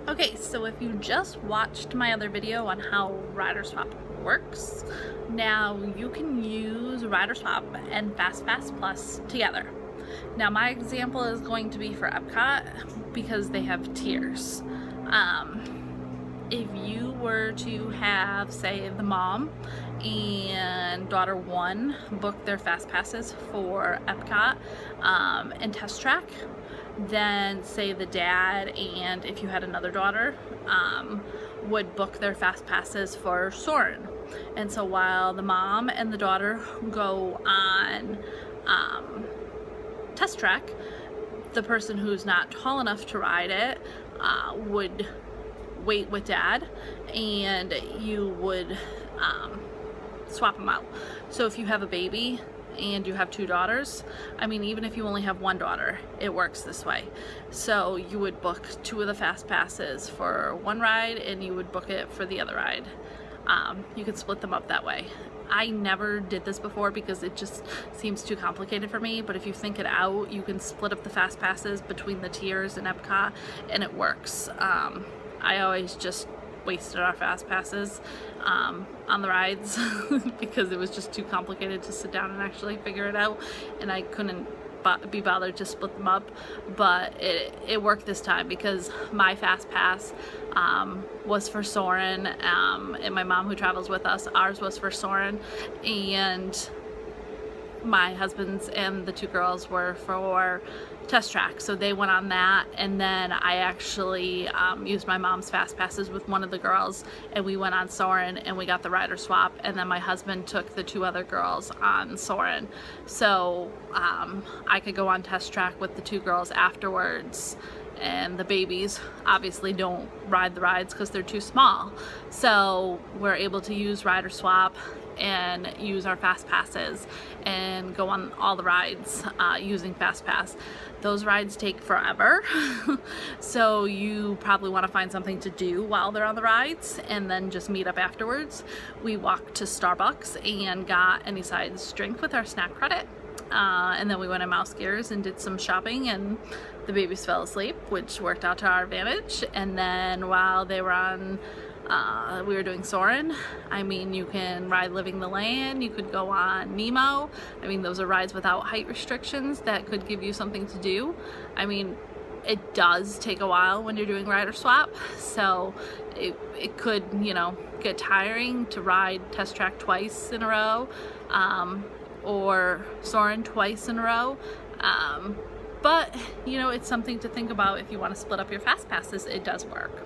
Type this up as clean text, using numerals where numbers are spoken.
Okay, so if you just watched my other video on how Rider Swap works, now you can use Rider Swap and FastPass Plus together. Now my example is going to be for Epcot because they have tiers. If you were to have, say, the mom and daughter one book their fast passes for Epcot and Test Track, then say the dad and if you had another daughter would book their fast passes for Soarin'. And so while the mom and the daughter go on Test Track, the person who's not tall enough to ride it would wait with dad, and you would swap them out. So if you have a baby and you have two daughters, I mean, even if you only have one daughter, it works this way. So you would book two of the fast passes for one ride and you would book it for the other ride. You could split them up that way. I never did this before because it just seems too complicated for me, but if you think it out, you can split up the fast passes between the tiers in Epcot and it works. I always just wasted our fast passes on the rides because it was just too complicated to sit down and actually figure it out, and I couldn't be bothered to split them up. But it worked this time because my fast pass was for Soarin', and my mom who travels with us, ours was for Soarin', and my husband's and the two girls were for Test Track, so they went on that. And then I actually used my mom's fast passes with one of the girls and we went on Soarin' and we got the rider swap, and then my husband took the two other girls on Soarin', so I could go on Test Track with the two girls afterwards. And the babies obviously don't ride the rides because they're too small, so we're able to use rider swap and use our fast passes and go on all the rides using fast pass. Those rides take forever so you probably want to find something to do while they're on the rides and then just meet up afterwards. We walked to Starbucks and got any size drink with our snack credit, and then we went to Mouse Gears and did some shopping, and the babies fell asleep, which worked out to our advantage. And then while they were on we were doing Soarin', I mean, you can ride Living the Land, you could go on Nemo. I mean, those are rides without height restrictions that could give you something to do. I mean, it does take a while when you're doing rider swap, so it could, you know, get tiring to ride Test Track twice in a row, or Soarin' twice in a row. But, you know, it's something to think about if you want to split up your fast passes. It does work.